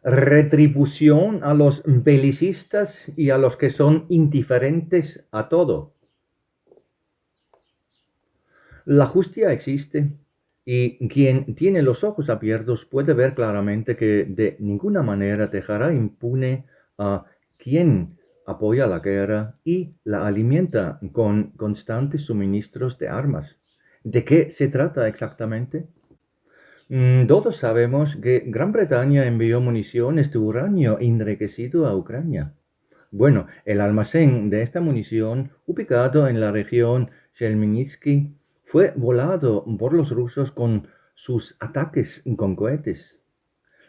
retribución a los belicistas y a los que son indiferentes a todo. La justicia existe y quien tiene los ojos abiertos puede ver claramente que de ninguna manera dejará impune a quien apoya la guerra y la alimenta con constantes suministros de armas. ¿De qué se trata exactamente? Todos sabemos que Gran Bretaña envió municiones de uranio enriquecido a Ucrania. Bueno, el almacén de esta munición, ubicado en la región Chelmytsky, fue volado por los rusos con sus ataques con cohetes.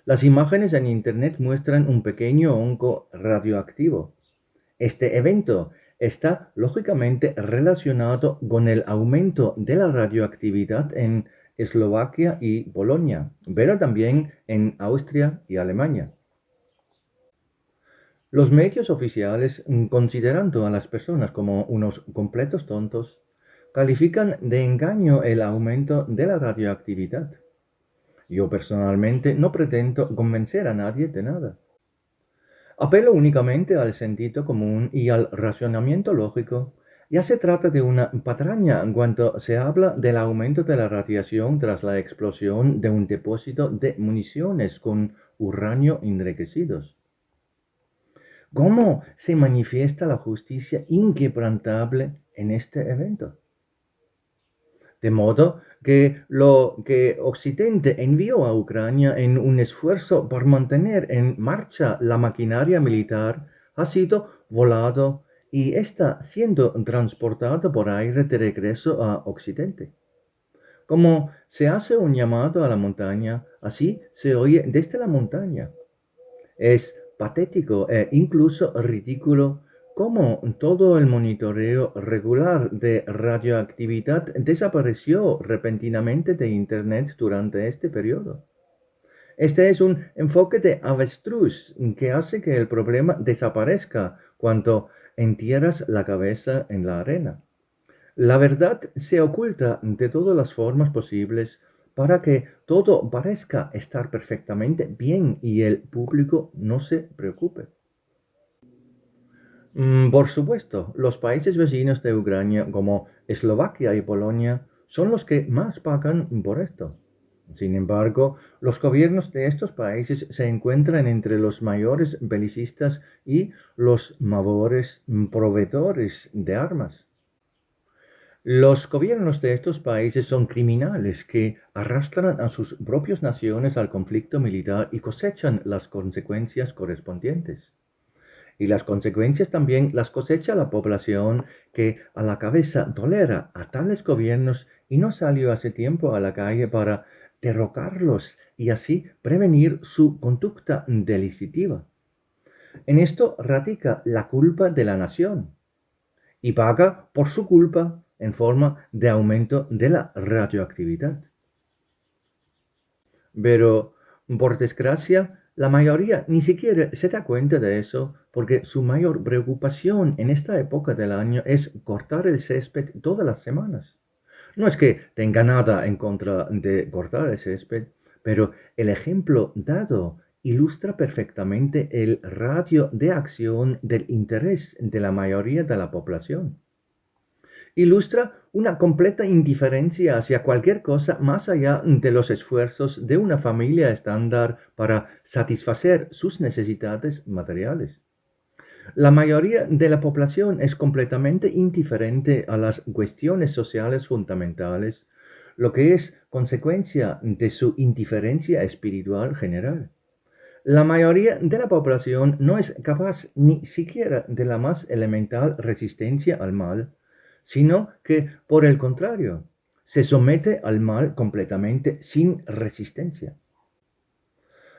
Las imágenes en Internet muestran un pequeño hongo radioactivo. Este evento está lógicamente relacionado con el aumento de la radioactividad en Eslovaquia y Polonia, pero también en Austria y Alemania. Los medios oficiales, considerando a las personas como unos completos tontos, califican de engaño el aumento de la radioactividad. Yo personalmente no pretendo convencer a nadie de nada. Apelo únicamente al sentido común y al razonamiento lógico. Ya se trata de una patraña cuando se habla del aumento de la radiación tras la explosión de un depósito de municiones con uranio enriquecidos. ¿Cómo se manifiesta la justicia inquebrantable en este evento? De modo que lo que Occidente envió a Ucrania en un esfuerzo por mantener en marcha la maquinaria militar ha sido volado y está siendo transportado por aire de regreso a Occidente. Como se hace un llamado a la montaña, así se oye desde la montaña. Es patético e incluso ridículo cómo todo el monitoreo regular de radioactividad desapareció repentinamente de Internet durante este periodo. Este es un enfoque de avestruz que hace que el problema desaparezca cuando entierras la cabeza en la arena. La verdad se oculta de todas las formas posibles para que todo parezca estar perfectamente bien y el público no se preocupe. Por supuesto, los países vecinos de Ucrania, como Eslovaquia y Polonia, son los que más pagan por esto. Sin embargo, los gobiernos de estos países se encuentran entre los mayores belicistas y los mayores proveedores de armas. Los gobiernos de estos países son criminales que arrastran a sus propias naciones al conflicto militar y cosechan las consecuencias correspondientes. Y las consecuencias también las cosecha la población que a la cabeza tolera a tales gobiernos y no salió hace tiempo a la calle para derrocarlos y así prevenir su conducta delictiva. En esto radica la culpa de la nación y paga por su culpa en forma de aumento de la radioactividad. Pero, por desgracia, la mayoría ni siquiera se da cuenta de eso porque su mayor preocupación en esta época del año es cortar el césped todas las semanas. No es que tenga nada en contra de cortar el césped, pero el ejemplo dado ilustra perfectamente el radio de acción del interés de la mayoría de la población. Ilustra una completa indiferencia hacia cualquier cosa más allá de los esfuerzos de una familia estándar para satisfacer sus necesidades materiales. La mayoría de la población es completamente indiferente a las cuestiones sociales fundamentales, lo que es consecuencia de su indiferencia espiritual general. La mayoría de la población no es capaz ni siquiera de la más elemental resistencia al mal, sino que, por el contrario, se somete al mal completamente sin resistencia.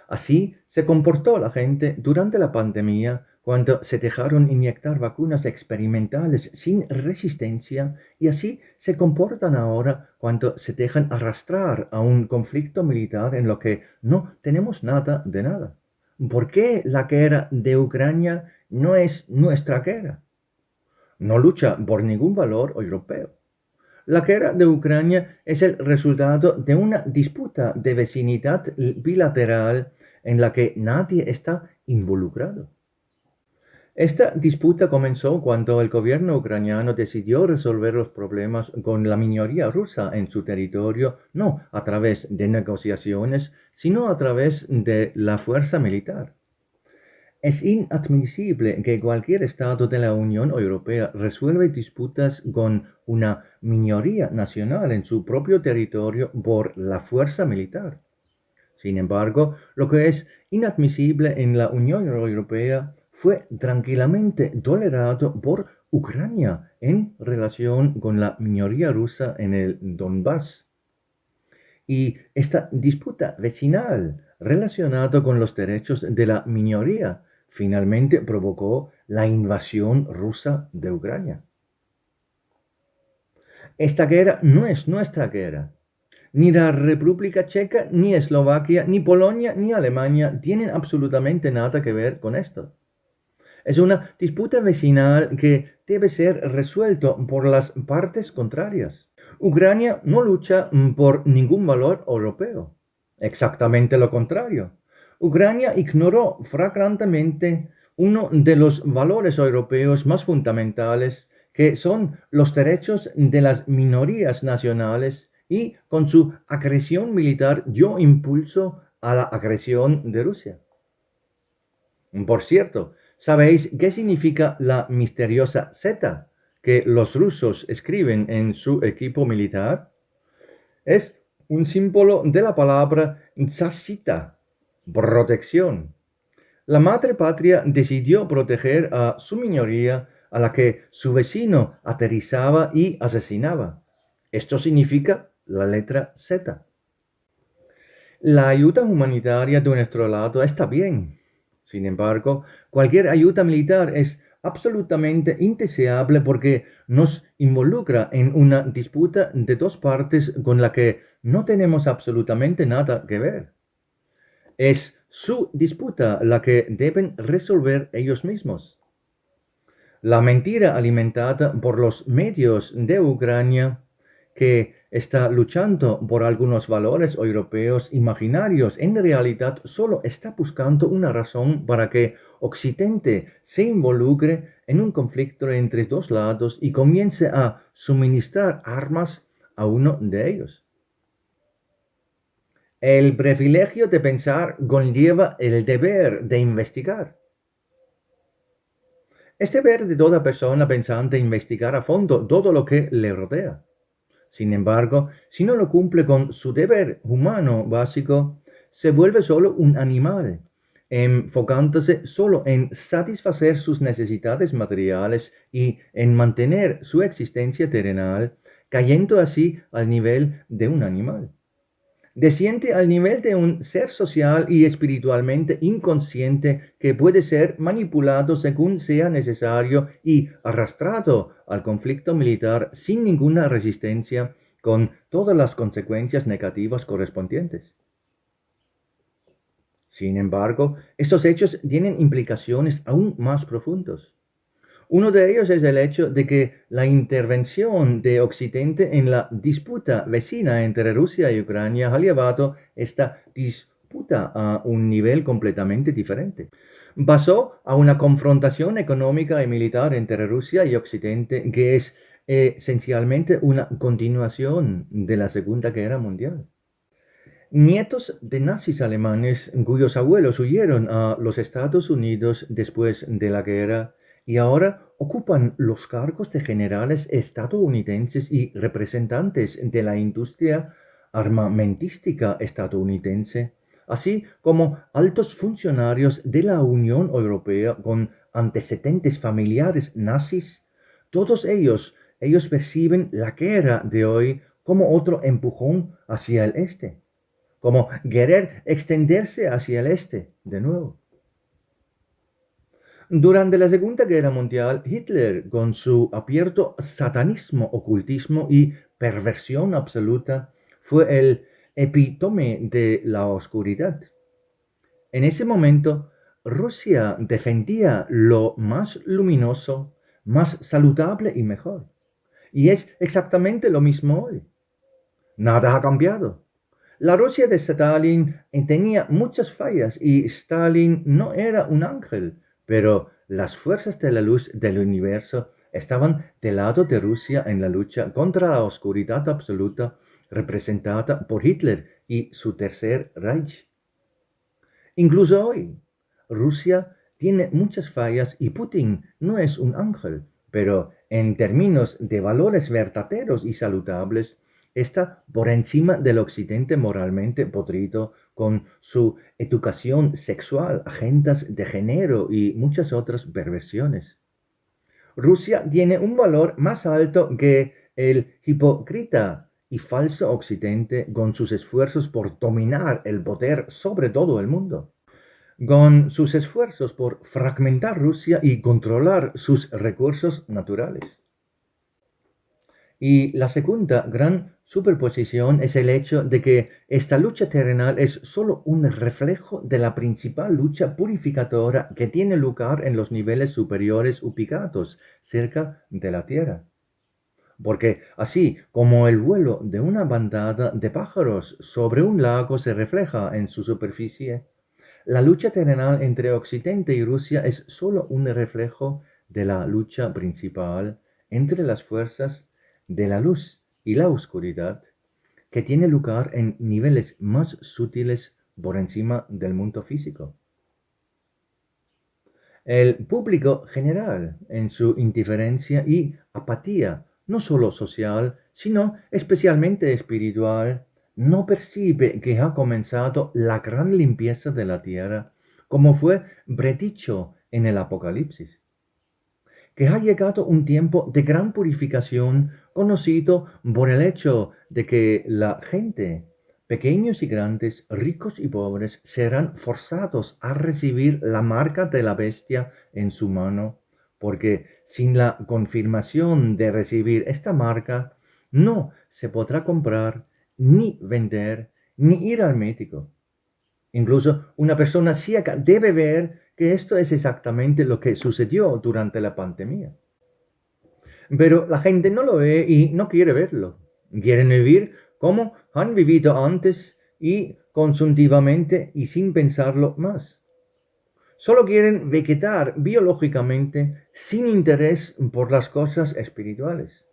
Así se comportó la gente durante la pandemia cuando se dejaron inyectar vacunas experimentales sin resistencia y así se comportan ahora cuando se dejan arrastrar a un conflicto militar en lo que no tenemos nada de nada. ¿Por qué la guerra de Ucrania no es nuestra guerra? No lucha por ningún valor europeo. La guerra de Ucrania es el resultado de una disputa de vecindad bilateral en la que nadie está involucrado. Esta disputa comenzó cuando el gobierno ucraniano decidió resolver los problemas con la minoría rusa en su territorio, no a través de negociaciones, sino a través de la fuerza militar. Es inadmisible que cualquier Estado de la Unión Europea resuelva disputas con una minoría nacional en su propio territorio por la fuerza militar. Sin embargo, lo que es inadmisible en la Unión Europea fue tranquilamente tolerado por Ucrania en relación con la minoría rusa en el Donbass. Y esta disputa vecinal relacionada con los derechos de la minoría finalmente provocó la invasión rusa de Ucrania. Esta guerra no es nuestra guerra. Ni la República Checa, ni Eslovaquia, ni Polonia, ni Alemania tienen absolutamente nada que ver con esto. Es una disputa vecinal que debe ser resuelto por las partes contrarias. Ucrania no lucha por ningún valor europeo. Exactamente lo contrario. Ucrania ignoró flagrantemente uno de los valores europeos más fundamentales, que son los derechos de las minorías nacionales, y con su agresión militar dio impulso a la agresión de Rusia. Por cierto, ¿sabéis qué significa la misteriosa Z que los rusos escriben en su equipo militar? Es un símbolo de la palabra zasita, protección. La madre patria decidió proteger a su minoría a la que su vecino aterrizaba y asesinaba. Esto significa la letra Z. La ayuda humanitaria de nuestro lado está bien. Sin embargo, cualquier ayuda militar es absolutamente indeseable porque nos involucra en una disputa de dos partes con la que no tenemos absolutamente nada que ver. Es su disputa la que deben resolver ellos mismos. La mentira alimentada por los medios de Ucrania, que está luchando por algunos valores europeos imaginarios, en realidad solo está buscando una razón para que Occidente se involucre en un conflicto entre dos lados y comience a suministrar armas a uno de ellos. El privilegio de pensar conlleva el deber de investigar. Es deber de toda persona pensante investigar a fondo todo lo que le rodea. Sin embargo, si no lo cumple con su deber humano básico, se vuelve solo un animal, enfocándose solo en satisfacer sus necesidades materiales y en mantener su existencia terrenal, cayendo así al nivel de un animal. Desciende al nivel de un ser social y espiritualmente inconsciente que puede ser manipulado según sea necesario y arrastrado al conflicto militar sin ninguna resistencia, con todas las consecuencias negativas correspondientes. Sin embargo, estos hechos tienen implicaciones aún más profundas. Uno de ellos es el hecho de que la intervención de Occidente en la disputa vecina entre Rusia y Ucrania ha llevado esta disputa a un nivel completamente diferente. Pasó a una confrontación económica y militar entre Rusia y Occidente que es esencialmente una continuación de la Segunda Guerra Mundial. Nietos de nazis alemanes cuyos abuelos huyeron a los Estados Unidos después de la guerra y ahora ocupan los cargos de generales estadounidenses y representantes de la industria armamentística estadounidense, así como altos funcionarios de la Unión Europea con antecedentes familiares nazis. Todos ellos perciben la guerra de hoy como otro empujón hacia el este, como querer extenderse hacia el este de nuevo. Durante la Segunda Guerra Mundial, Hitler, con su abierto satanismo, ocultismo y perversión absoluta, fue el epítome de la oscuridad. En ese momento, Rusia defendía lo más luminoso, más saludable y mejor. Y es exactamente lo mismo hoy. Nada ha cambiado. La Rusia de Stalin tenía muchas fallas y Stalin no era un ángel, pero las fuerzas de la luz del universo estaban del lado de Rusia en la lucha contra la oscuridad absoluta representada por Hitler y su Tercer Reich. Incluso hoy, Rusia tiene muchas fallas y Putin no es un ángel, pero en términos de valores verdaderos y saludables, está por encima del occidente moralmente podrido con su educación sexual, agendas de género y muchas otras perversiones. Rusia tiene un valor más alto que el hipócrita y falso occidente con sus esfuerzos por dominar el poder sobre todo el mundo, con sus esfuerzos por fragmentar Rusia y controlar sus recursos naturales. Y la segunda gran superposición es el hecho de que esta lucha terrenal es sólo un reflejo de la principal lucha purificadora que tiene lugar en los niveles superiores ubicados cerca de la Tierra. Porque así como el vuelo de una bandada de pájaros sobre un lago se refleja en su superficie, la lucha terrenal entre Occidente y Rusia es sólo un reflejo de la lucha principal entre las fuerzas de la luz y la oscuridad, que tiene lugar en niveles más sutiles por encima del mundo físico. El público general, en su indiferencia y apatía, no solo social, sino especialmente espiritual, no percibe que ha comenzado la gran limpieza de la tierra, como fue predicho en el Apocalipsis, que ha llegado un tiempo de gran purificación conocido por el hecho de que la gente, pequeños y grandes, ricos y pobres, serán forzados a recibir la marca de la bestia en su mano, porque sin la confirmación de recibir esta marca, no se podrá comprar, ni vender, ni ir al médico. Incluso una persona ciega debe ver que esto es exactamente lo que sucedió durante la pandemia. Pero la gente no lo ve y no quiere verlo. Quieren vivir como han vivido antes y consumtivamente y sin pensarlo más. Solo quieren vegetar biológicamente sin interés por las cosas espirituales.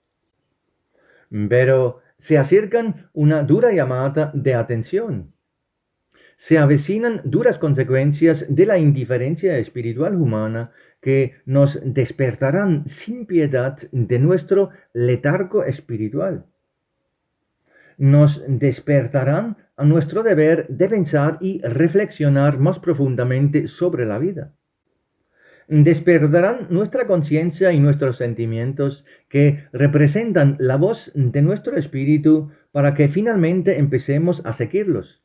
Pero se acercan una dura llamada de atención. Se avecinan duras consecuencias de la indiferencia espiritual humana que nos despertarán sin piedad de nuestro letargo espiritual. Nos despertarán a nuestro deber de pensar y reflexionar más profundamente sobre la vida. Despertarán nuestra conciencia y nuestros sentimientos que representan la voz de nuestro espíritu para que finalmente empecemos a seguirlos.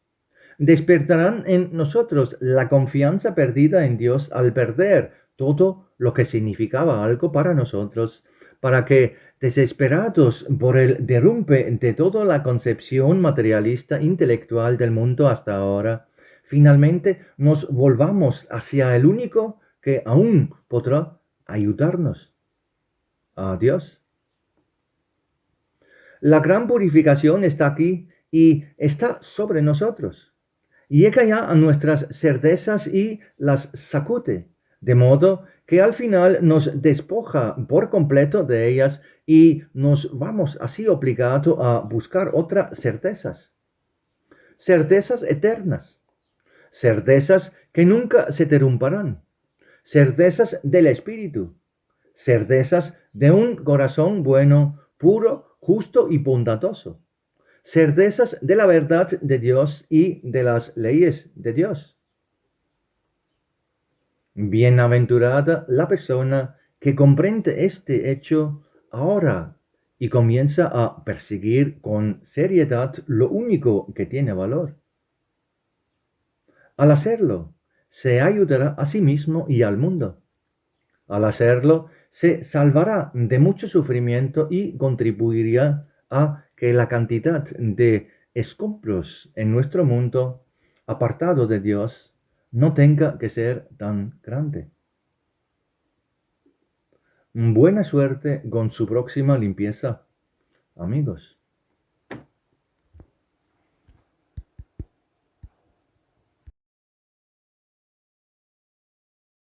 Despertarán en nosotros la confianza perdida en Dios al perder todo lo que significaba algo para nosotros, para que, desesperados por el derrumbe de toda la concepción materialista intelectual del mundo hasta ahora, finalmente nos volvamos hacia el único que aún podrá ayudarnos, a Dios. La gran purificación está aquí y está sobre nosotros. Llega ya a nuestras certezas y las sacude, de modo que al final nos despoja por completo de ellas y nos vamos así obligados a buscar otras certezas. Certezas eternas, certezas que nunca se derrumbarán, certezas del Espíritu, certezas de un corazón bueno, puro, justo y bondadoso, certezas de la verdad de Dios y de las leyes de Dios. Bienaventurada la persona que comprende este hecho ahora y comienza a perseguir con seriedad lo único que tiene valor. Al hacerlo, se ayudará a sí mismo y al mundo. Al hacerlo, se salvará de mucho sufrimiento y contribuirá a que la cantidad de escombros en nuestro mundo, apartado de Dios, no tenga que ser tan grande. Buena suerte con su próxima limpieza, amigos.